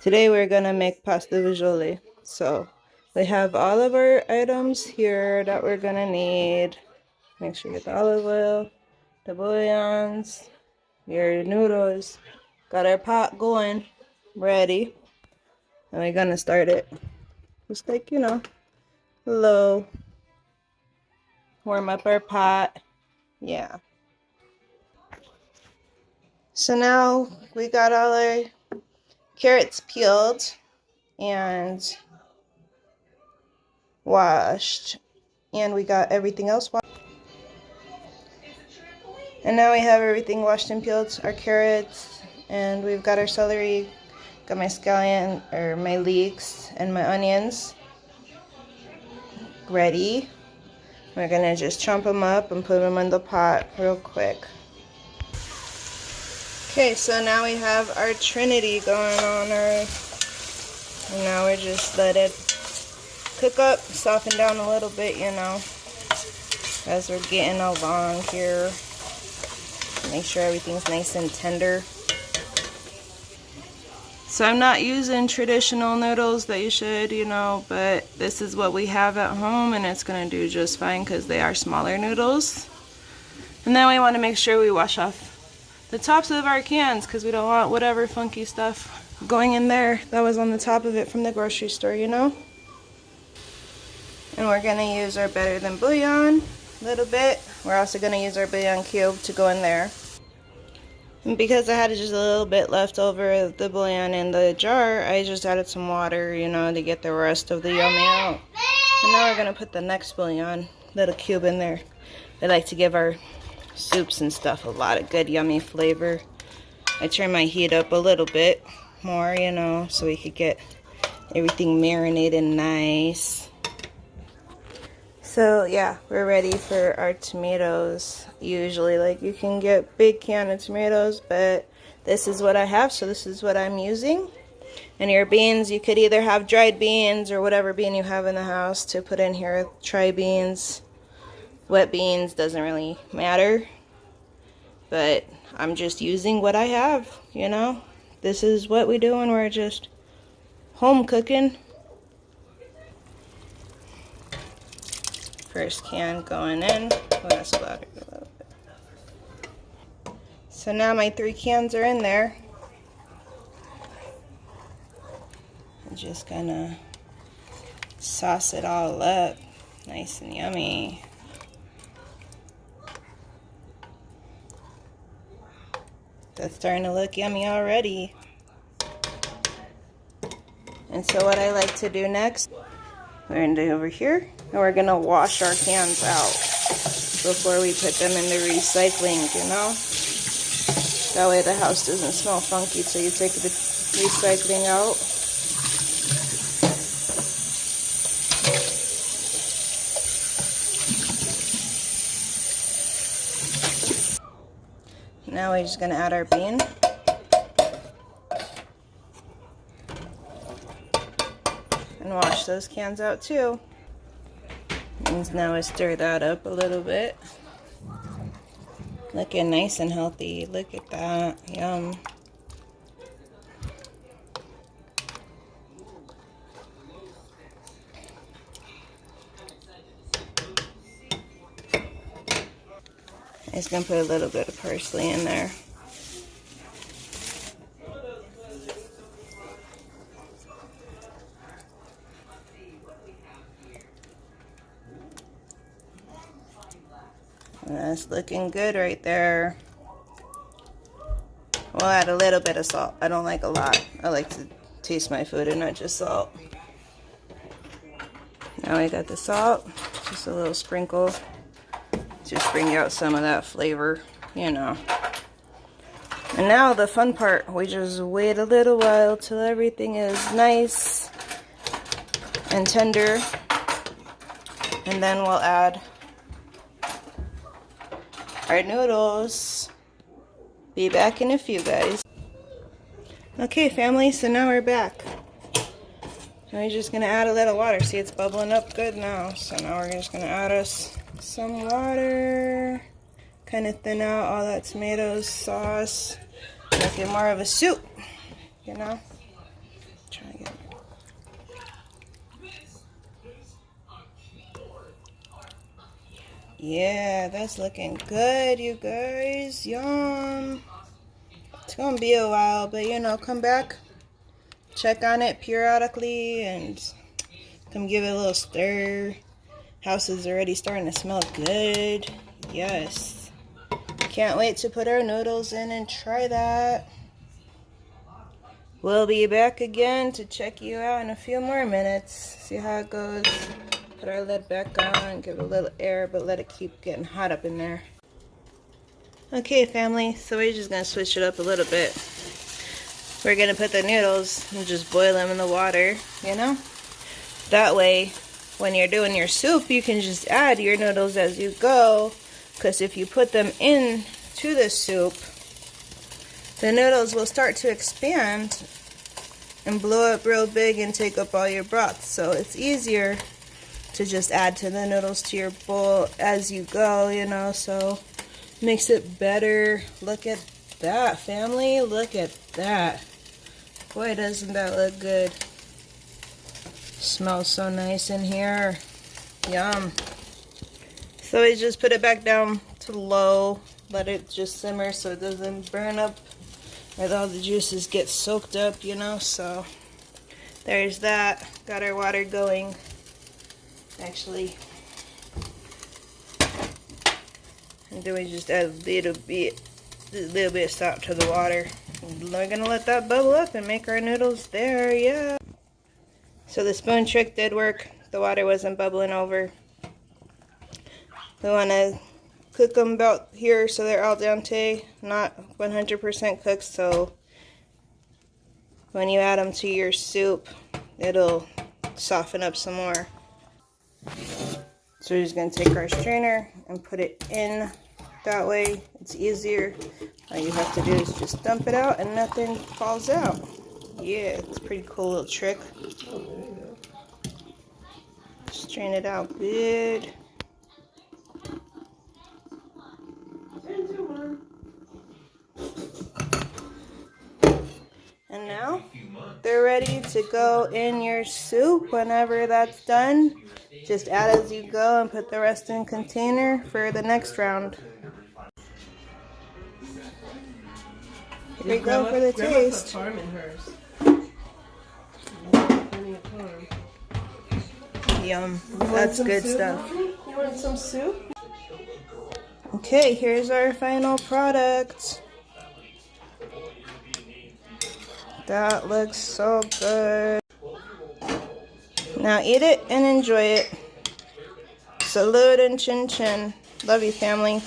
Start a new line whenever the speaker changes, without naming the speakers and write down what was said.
Today we're gonna make pasta fagioli. So we have all of our items here that we're gonna need. Make sure you get the olive oil, the bouillons, your noodles. Got our pot going, ready. And we're gonna start it. Just like, low. Warm up our pot. Yeah. So now we got all our carrots peeled and washed. And we got everything else washed. And now we have everything washed and peeled, our carrots, and we've got our celery, got my scallion, or my leeks, and my onions ready. We're gonna just chomp them up and put them in the pot real quick. Okay, so now we have our trinity going on, and now we're just let it cook up, soften down a little bit, as we're getting along here. Make sure everything's nice and tender. So I'm not using traditional noodles that you should, but this is what we have at home, and it's going to do just fine because they are smaller noodles. And then we want to make sure we wash off the tops of our cans because we don't want whatever funky stuff going in there that was on the top of it from the grocery store, And we're going to use our better than bouillon a little bit. We're also going to use our bouillon cube to go in there. And because I had just a little bit left over of the bouillon in the jar, I just added some water, to get the rest of the yummy out. And now we're going to put the next bouillon, little cube in there. I like to give our soups and stuff a lot of good yummy flavor. I turn my heat up a little bit more, so we could get everything marinated nice. So yeah, we're ready for our tomatoes. Usually, you can get big can of tomatoes, but this is what I have, so this is what I'm using. And your beans, you could either have dried beans or whatever bean you have in the house to put in here. Try beans, wet beans, doesn't really matter. But I'm just using what I have, This is what we do when we're just home cooking. First can going in. Oh, that's louder a little bit. So now my 3 cans are in there. I'm just gonna sauce it all up. Nice and yummy. That's starting to look yummy already. And so what I like to do next, we're going to do over here, and we're going to wash our cans out before we put them in the recycling, That way the house doesn't smell funky till you take the recycling out. Now we're just going to add our bean. And wash those cans out too. And now I stir that up a little bit. Looking nice and healthy. Look at that. Yum. I'm just going to put a little bit of parsley in there. That's looking good right there. We'll add a little bit of salt. I don't like a lot. I like to taste my food and not just salt. Now I got the salt. Just a little sprinkle. Just bring out some of that flavor, And now the fun part. We just wait a little while till everything is nice and tender. And then we'll add our noodles. Be back in a few, guys. Okay, family, so now we're back. And we're just gonna add a little water. See, it's bubbling up good now. So now we're just gonna add us some water. Kind of thin out all that tomato sauce. Make it more of a soup, Yeah, that's looking good, you guys. Yum. It's gonna be a while, but you know, come back, check on it periodically, and come give it a little stir. House is already starting to smell good. Yes. Can't wait to put our noodles in and try that. We'll be back again to check you out in a few more minutes. See how it goes. Put our lid back on, give it a little air, but let it keep getting hot up in there. Okay, family, so we're just gonna switch it up a little bit. We're gonna put the noodles and just boil them in the water, you know? That way, when you're doing your soup, you can just add your noodles as you go, because if you put them in to the soup, the noodles will start to expand and blow up real big and take up all your broth. So it's easier to just add to the noodles to your bowl as you go, you know, so makes it better. Look at that, family. Look at that. Boy, doesn't that look good. Smells so nice in here. Yum. So we just put it back down to low. Let it just simmer so it doesn't burn up or all the juices get soaked up, you know. So there's that. Got our water going. Actually, and then we just add a little bit of salt to the water. We're gonna let that bubble up and make our noodles there. Yeah. So the spoon trick did work. The water wasn't bubbling over. We want to cook them about here so they're al dente, not 100% cooked. So when you add them to your soup, it'll soften up some more. So we're just going to take our strainer and put it in that way. It's easier. All you have to do is just dump it out and nothing falls out. Yeah, it's a pretty cool little trick. Strain it out good. And now they're ready to go in your soup. Whenever that's done, just add as you go and put the rest in container for the next round. Here we go for the taste.
Parm in hers.
Yum. That's good stuff.
You want some soup?
Okay, here's our final product. That looks so good. Now eat it and enjoy it. Salute and chin chin. Love you, family.